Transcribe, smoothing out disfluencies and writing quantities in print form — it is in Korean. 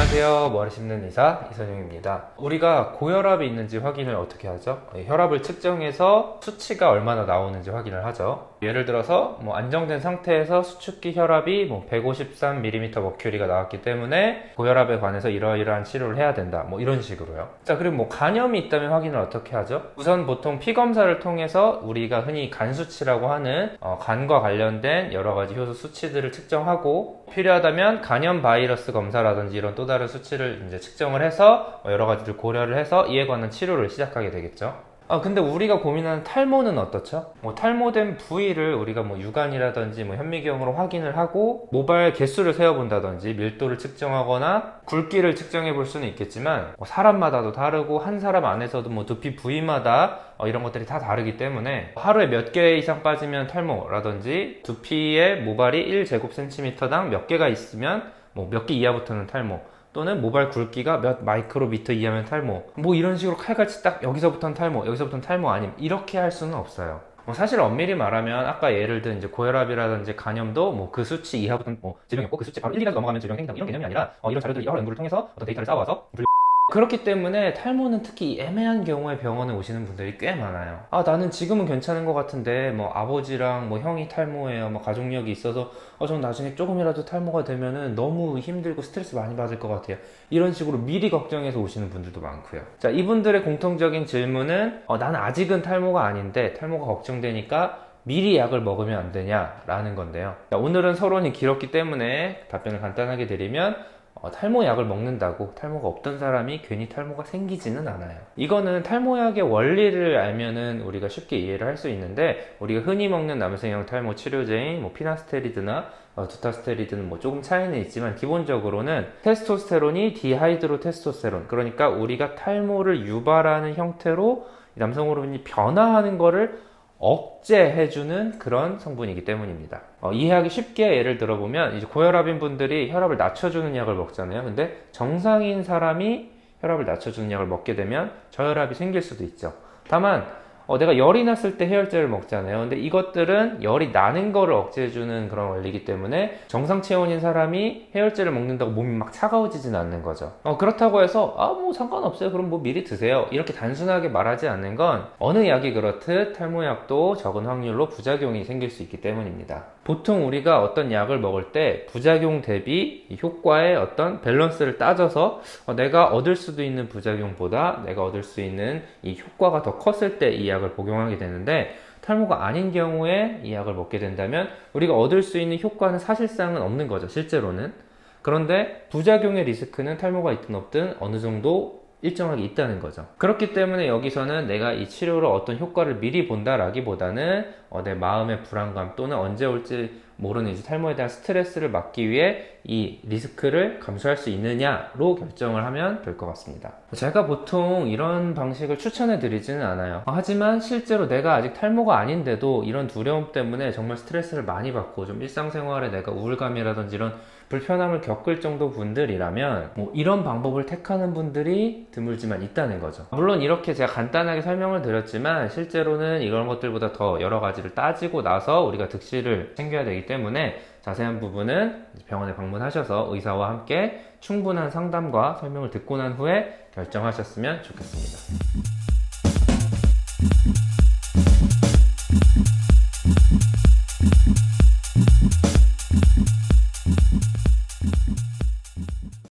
안녕하세요. 머리 씹는 의사 이선용입니다. 우리가 고혈압이 있는지 확인을 어떻게 하죠? 혈압을 측정해서 수치가 얼마나 나오는지 확인을 하죠. 예를 들어서 안정된 상태에서 수축기 혈압이 153mmM가 나왔기 때문에 고혈압에 관해서 이러이러한 치료를 해야 된다. 이런 식으로요. 자, 그리고 간염이 있다면 확인을 어떻게 하죠? 우선 보통 피 검사를 통해서 우리가 흔히 간 수치라고 하는 간과 관련된 여러 가지 효소 수치들을 측정하고, 필요하다면 간염 바이러스 검사라든지 이런 또 다른 수치를 이제 측정을 해서 여러 가지를 고려를 해서 이에 관한 치료를 시작하게 되겠죠. 근데 우리가 고민하는 탈모는 어떻죠? 탈모된 부위를 우리가 육안이라든지 현미경으로 확인을 하고 모발 개수를 세어본다든지 밀도를 측정하거나 굵기를 측정해 볼 수는 있겠지만 사람마다도 다르고 한 사람 안에서도 두피 부위마다 이런 것들이 다 다르기 때문에 하루에 몇 개 이상 빠지면 탈모라든지 두피의 모발이 1제곱센티미터당 몇 개가 있으면 몇 개 이하부터는 탈모, 또는 모발 굵기가 몇 마이크로미터 이하면 탈모, 이런 식으로 칼같이 딱 여기서부터는 탈모, 여기서부터는 탈모 아님, 이렇게 할 수는 없어요. 사실 엄밀히 말하면 아까 예를 든 이제 고혈압이라든지 간염도 그 수치 이하부터는 질병이 없고 그 수치 바로 1, 2라도 넘어가면 질병이 생긴다, 이런 개념이 아니라 이런 자료들 여러 연구를 통해서 어떤 데이터를 쌓아와서 그렇기 때문에 탈모는 특히 애매한 경우에 병원에 오시는 분들이 꽤 많아요. 나는 지금은 괜찮은 것 같은데 아버지랑 형이 탈모예요, 가족력이 있어서 전 나중에 조금이라도 탈모가 되면은 너무 힘들고 스트레스 많이 받을 것 같아요, 이런 식으로 미리 걱정해서 오시는 분들도 많고요. 자, 이분들의 공통적인 질문은 나는 아직은 탈모가 아닌데 탈모가 걱정되니까 미리 약을 먹으면 안 되냐 라는 건데요. 자, 오늘은 서론이 길었기 때문에 답변을 간단하게 드리면 탈모 약을 먹는다고 탈모가 없던 사람이 괜히 탈모가 생기지는 않아요. 이거는 탈모약의 원리를 알면은 우리가 쉽게 이해를 할 수 있는데, 우리가 흔히 먹는 남성형 탈모 치료제인 피나스테리드나 두타스테리드는 조금 차이는 있지만 기본적으로는 테스토스테론이 디하이드로 테스토스테론, 그러니까 우리가 탈모를 유발하는 형태로 남성 호르몬이 변화하는 거를 억제해주는 그런 성분이기 때문입니다. 이해하기 쉽게 예를 들어보면 이제 고혈압인 분들이 혈압을 낮춰주는 약을 먹잖아요. 근데 정상인 사람이 혈압을 낮춰주는 약을 먹게 되면 저혈압이 생길 수도 있죠. 다만 내가 열이 났을 때 해열제를 먹잖아요. 근데 이것들은 열이 나는 거를 억제해주는 그런 원리이기 때문에 정상 체온인 사람이 해열제를 먹는다고 몸이 막 차가워지진 않는 거죠. 그렇다고 해서 상관없어요, 그럼 미리 드세요, 이렇게 단순하게 말하지 않는 건 어느 약이 그렇듯 탈모약도 적은 확률로 부작용이 생길 수 있기 때문입니다. 보통 우리가 어떤 약을 먹을 때 부작용 대비 효과의 어떤 밸런스를 따져서 내가 얻을 수도 있는 부작용보다 내가 얻을 수 있는 이 효과가 더 컸을 때 이 약을 복용하게 되는데, 탈모가 아닌 경우에 이 약을 먹게 된다면 우리가 얻을 수 있는 효과는 사실상은 없는 거죠, 실제로는. 그런데 부작용의 리스크는 탈모가 있든 없든 어느 정도 일정하게 있다는 거죠. 그렇기 때문에 여기서는 내가 이 치료로 어떤 효과를 미리 본다라기보다는 내 마음의 불안감 또는 언제 올지 모르는 이제 탈모에 대한 스트레스를 막기 위해 이 리스크를 감수할 수 있느냐로 결정을 하면 될 것 같습니다. 제가 보통 이런 방식을 추천해 드리지는 않아요. 하지만 실제로 내가 아직 탈모가 아닌데도 이런 두려움 때문에 정말 스트레스를 많이 받고 좀 일상생활에 내가 우울감이라든지 이런 불편함을 겪을 정도 분들이라면 이런 방법을 택하는 분들이 드물지만 있다는 거죠. 물론 이렇게 제가 간단하게 설명을 드렸지만 실제로는 이런 것들보다 더 여러 가지를 따지고 나서 우리가 득실을 챙겨야 되기 때문에 자세한 부분은 병원에 방문하셔서 의사와 함께 충분한 상담과 설명을 듣고 난 후에 결정하셨으면 좋겠습니다.